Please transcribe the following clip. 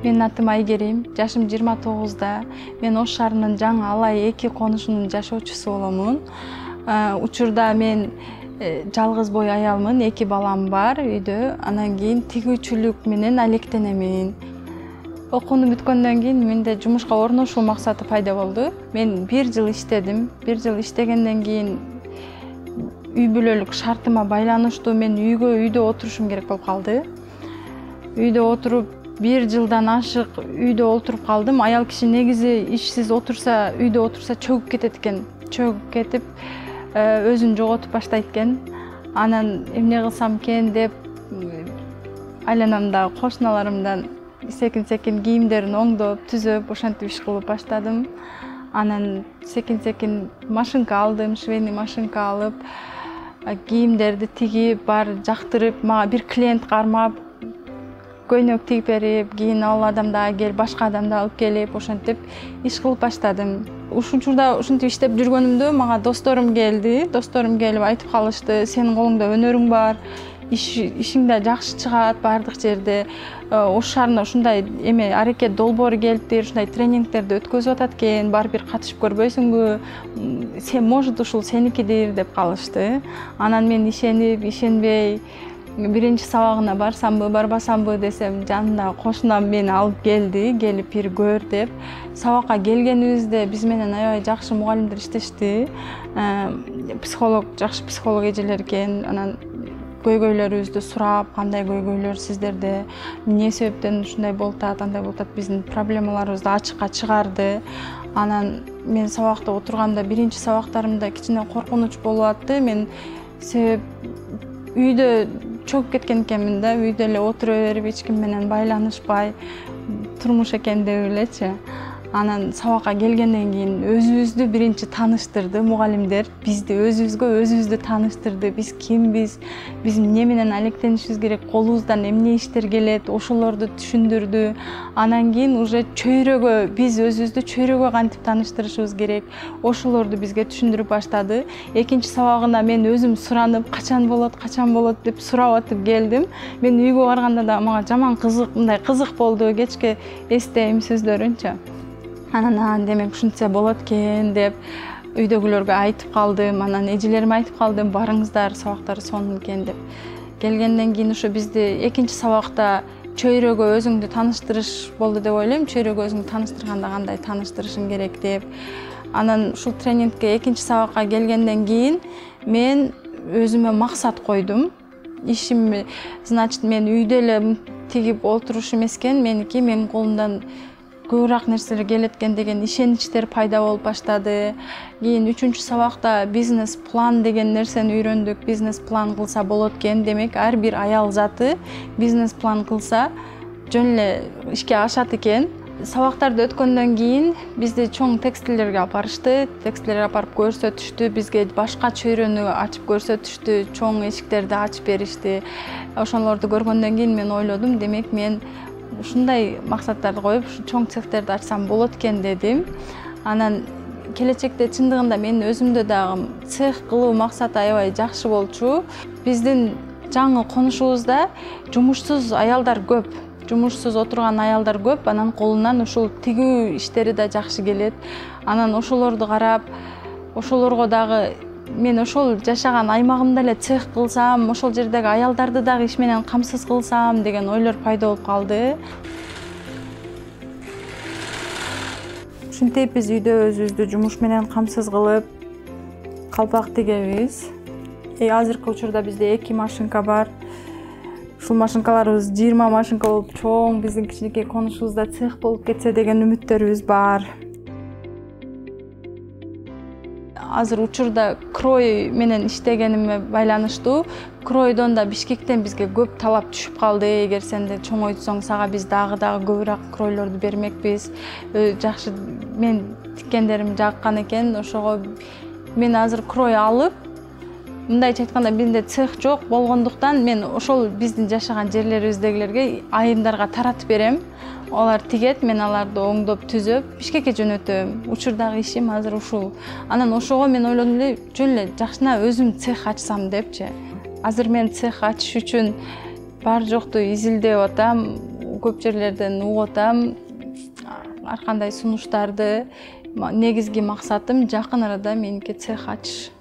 Менин атым Айгерим, жашым 29-да. Мен Ош шаарынын жаңы Алай 2 конушунун жашоочусу боломун. Учурда мен жалгыз бой аялмын, 2 балам бар үйдө. Анан кийин тигүүчүлүк менен алектенемин. Окууну бүткөндөн кийин менде жумушка орношуу максаты пайда болду. Мен 1 жыл иштедим. 1 жыл иштегенден кийин үй бүлөлүк шартыма байланыштуу мен үйдө отурушум керек болуп калды. Үйдө отуруп 1 жылдан ашык үйдө отуруп калдым. Аял киши негизи ишсиз отурса, үйдө отурса чөгүп кетет экен. Чөгүп кетип, өзүн жоготуп баштайт экен. Анан эмне кылсам экен деп айланамдагы кошуналарымдан секин кийимдерин оңдоп, түзөп, ошентип иш кылып баштадым. Анан секин машинка алдым, швейный машинка алып, кийимдерди тигип, бар жактырып, мага бир клиент кармап, көйнөк тигип берип, кийин ал адам да келип, башка адам да алып келип, ошентип иш кылып баштадым. Ушунчурда ушинтип иштеп жүргөнүмдө мага досторум келди. Досторум келип айтып калышты: "Сенин колуңда өнөрүң бар, ишиң да жакшы чыгат бардык жерде. Ош шаарында ушундай аракет долбоору келиптир, ушундай тренингтерди өткөзүп атат экен, барып бир катышып көрбөйсүңбү? Сен может ушул сеникидир" деп калышты. Анан мен ишенбей биринчи сабагына барсамбы, барбасамбы десем, жанымдагы кошунам мени алып келди, келип бир көр деп. Сабакка келгенибизде биз менен аябай жакшы мугалимдер иштешти. Жакшы психолог эжелер экен. Анан көйгөйлөрүбүздү сурап, кандай көйгөйлөр сиздерде, эмне себептен ушундай болуп атат, андай болуп атат, биздин проблемаларыбызды ачыкка чыгарды. Анан мен сабакта отурганда биринчи сабактарымда кичине коркунуч болуп атты. Мен себеп үйдө чөгүп кеткен экенмин да, үйдө эле отура берип, эч ким менен байланышпай, турмуш экен деп элечи. Анан сабакка келгенден кийин өзүбүздү биринчи тааныштырды мугалимдер. Бизди өзүбүздү тааныштырды. Биз кимбиз, биз эмне менен алектенишибиз керек, колубуздан эмне иштер келет, ошолорду түшүндүрдү. Анан кийин уже биз өзүбүздү чөйрөгө кантип тааныштырышыбыз керек, ошолорду бизге түшүндүрүп баштады. Экинчи сабагына мен өзүм суранып, качан болот деп сурап атып келдим. Мен үйгө барганда да мага жаман кызык болду, кечке эстейм сөздөрүнчү. Анан демек ушинтсе болот экен деп үйдөгүлөргө айтып калдым. Анан эжелериме айтып калдым: "Барыңыздар, сабактар сонун экен" деп. Келгенден кийин ушу бизди экинчи сабакта чөйрөгө өзүңдү тааныштырыш болду деп ойлойм. Чөйрөгө өзүңдү тааныштырганда кандай тааныштырышың керек деп. Анан ушул тренингке экинчи сабакка келгенден кийин мен өзүмө максат койдум. Ишим, значит, мен үйдө эле тигип отуруш эмес экен, менин колумдан көбүрөөк нерселер келет экен деген ишеничтер пайда болуп баштады. Кийин 3-чү сабакта бизнес план деген нерсени үйрөндүк. Бизнес план кылса болот экен. Демек, ар бир аял заты бизнес план кылса жөн эле ишке ашат экен. Сабактарды өткөндөн кийин бизди чоң текстилерге алып барышты. Текстилерге алып барып көрсөтүштү. Бизге башка чөйрөнү ачып көрсөтүштү. Чоң эшиктерди ачып беришти. Ошолорду көргөндөн кийин мен ойлодум, демек мен ушундай максаттарды коюп, чоң цехтерди ачсам болот экен дедим. Анан келечекте чындыгында мен өзүмдө дагы цех кылуу максаты аябай жакшы болчу. Биздин жаңы конушубузда жумушсуз аялдар көп. Жумушсуз отурган аялдар көп. Анан колунан ушул тигүү иштери да жакшы келет. Анан ошолорду карап, ошолорго дагы мен ошол жашаган аймагымда эле цех кылсам, ошол жердеги аялдарды дагы иш менен камсыз кылсам деген ойлор пайда болуп калды. Ушинтип биз үйдө өзүбүздү жумуш менен камсыз кылып, калпак тигебиз. Азыркы учурда бизде 2 машинка бар. Ушул машинкаларыбыз 20 машинка болуп чоң, биздин кичинекей конушубузда цех болуп кетсе деген үмүттөрүбүз бар. Азыр учурда крой менен иштегениме байланыштуу. Кройдон да Бишкектен бизге көп талап түшүп калды. Эгер сен да чоңойтсоң, сага биз дагы көбүрөөк кройлорду бермекпиз. Жакшы, мен тиккендерим жаккан экен. Ошого мен азыр крой алып, мындайча айтканда бизде цех жок болгондуктан мен ошол биздин жашаган жерлерибиздегилерге айымдарга таратып берем. Олар тигет, мен аларды оңдоп түзөп Бишкекке жөнөтөм. Учурдагы ишим азыр ушул. Анан ошого мен ойлодум эле, жөн эле жакшына өзүм цех ачсам депчи. азыр мен цех ачыш үчүн бар жокту изилдеп атам, көп жерлерден угуп атам. Ар кандай сунуштарды, негизги максатым жакын арада меники цех ачыш.